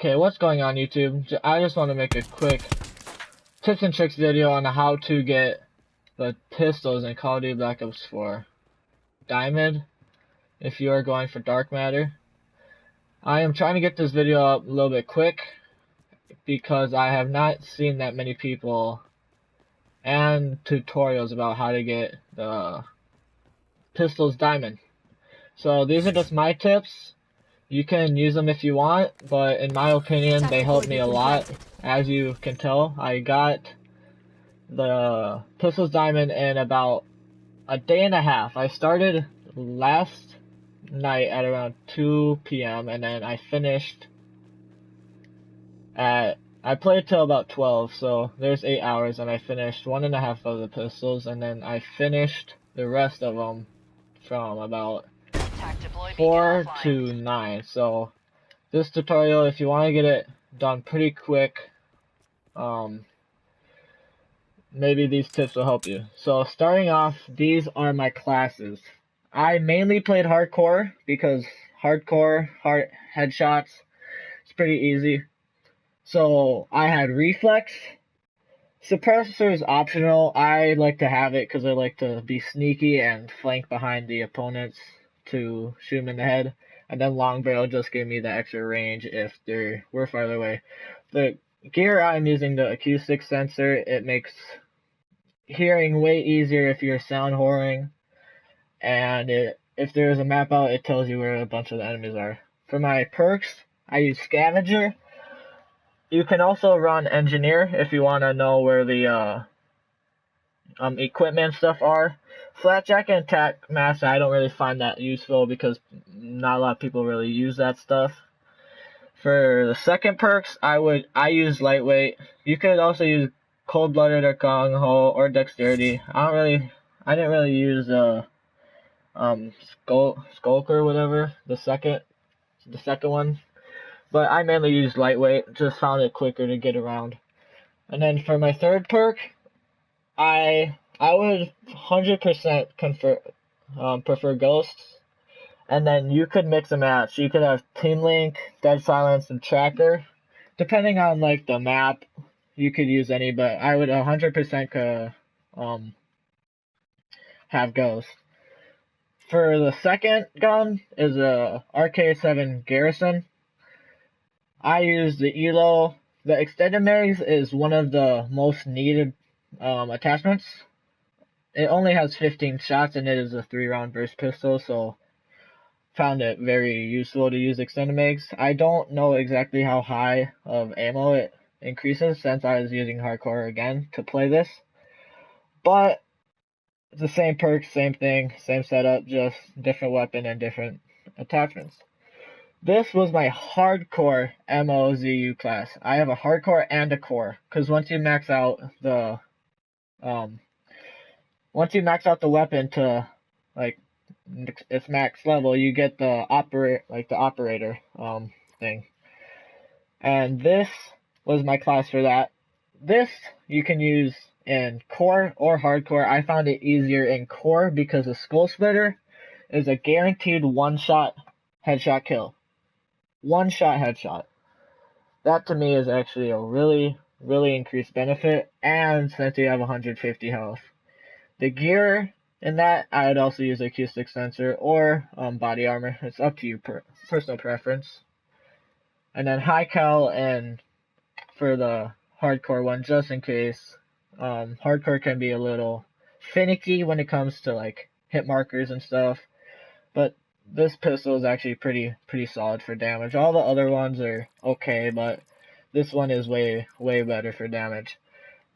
Okay, what's going on YouTube? I just want to make a quick tips and tricks video on how to get the pistols in Call of Duty Black Ops 4 Diamond if you are going for dark matter. I am trying to get this video up a little bit quick because I have not seen that many people and tutorials about how to get the pistols diamond. So these are just my tips. You can use them if you want, but in my opinion, they helped me a lot. As you can tell, I got the pistols diamond in about a day and a half. I started last night at around 2 p.m. and then I finished I played till about 12, so there's 8 hours, and I finished 1.5 of the pistols, and then I finished the rest of them from about 4 to 9. So this tutorial, if you want to get it done pretty quick, maybe these tips will help you. So starting off, these are my classes. I mainly played hardcore because hardcore headshots, it's pretty easy. So I had reflex. Suppressor is optional. I like to have it because I like to be sneaky and flank behind the opponents to shoot them in the head. And then long barrel just gave me the extra range if we're farther away. The gear I'm using, the acoustic sensor, it makes hearing way easier if you're sound whoring. And if there's a map out, it tells you where a bunch of the enemies are. For my perks, I use scavenger. You can also run engineer if you want to know where the equipment stuff are. Flatjack and attack master, I don't really find that useful because not a lot of people really use that stuff. For the second perks, I use lightweight. You could also use cold-blooded or gung ho or dexterity. I didn't really use skulker or whatever, the second one. But I mainly used lightweight, just found it quicker to get around. And then for my third perk, I would 100% prefer ghosts. And then you could mix and match. You could have Team Link, Dead Silence, and Tracker. Depending on like the map, you could use any, but I would 100% have ghost. For the second gun is a RK7 Garrison. I use the ELO. The extended mags is one of the most needed attachments. It only has 15 shots and it is a 3-round burst pistol, so found it very useful to use extended mags. I don't know exactly how high of ammo it increases since I was using hardcore again to play this, but it's the same perks, same thing, same setup, just different weapon and different attachments. This was my hardcore MOZU class. I have a hardcore and a core, because once you max out the weapon to like its max level, you get the operator thing. And this was my class for that. This you can use in core or hardcore. I found it easier in core because the skull splitter is a guaranteed one-shot headshot kill. One-shot headshot. That to me is actually a really increased benefit, and since you have 150 health. The gear in that, I would also use acoustic sensor or body armor. It's up to you, personal preference. And then high cal and for the hardcore one, just in case. Hardcore can be a little finicky when it comes to like hit markers and stuff, but this pistol is actually pretty solid for damage. All the other ones are okay, but this one is way better for damage.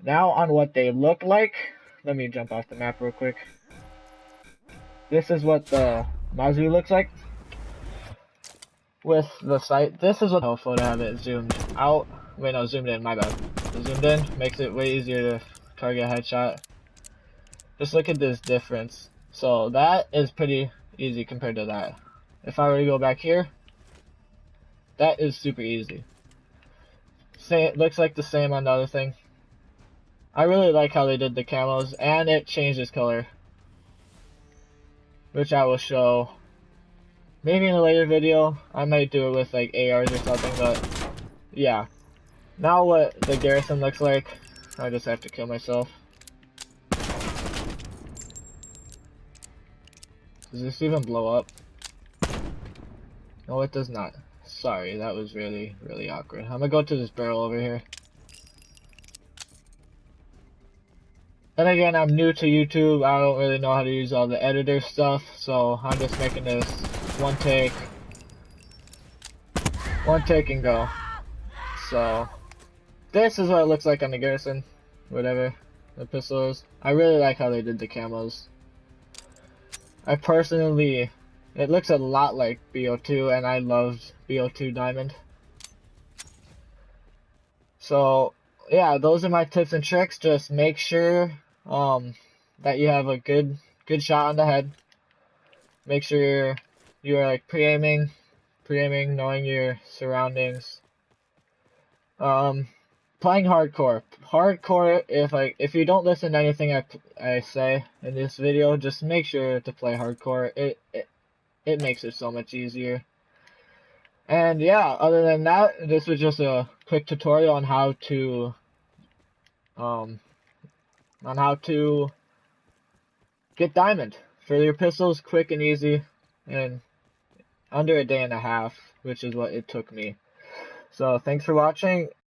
Now on what they look like, let me jump off the map real quick. This is what the Mazu looks like with the sight. This is what helpful to have it zoomed out. Wait, no, zoomed in, my bad. The zoomed in makes it way easier to target a headshot. Just look at this difference. So that is pretty easy compared to that. If I were to go back here, that is super easy. It looks like the same on the other thing. I really like how they did the camos, and it changes color, which I will show maybe in a later video. I might do it with like ARs or something, but yeah. Now what the garrison looks like, I just have to kill myself. Does this even blow up? No, it does not. Sorry, that was really, really awkward. I'm gonna go to this barrel over here. Then again, I'm new to YouTube. I don't really know how to use all the editor stuff, so I'm just making this one take and go. So, this is what it looks like on the garrison, whatever the pistol is. I really like how they did the camos. I personally, it looks a lot like BO2, and I loved BO2 Diamond. So, yeah, those are my tips and tricks. Just make sure that you have a good shot on the head. Make sure you are like pre-aiming, knowing your surroundings. Playing hardcore. Hardcore, if you don't listen to anything I say in this video, just make sure to play hardcore. It makes it so much easier. And yeah, other than that, this was just a quick tutorial on how to get diamond for your pistols, quick and easy, and under a day and a half, which is what it took me. So thanks for watching.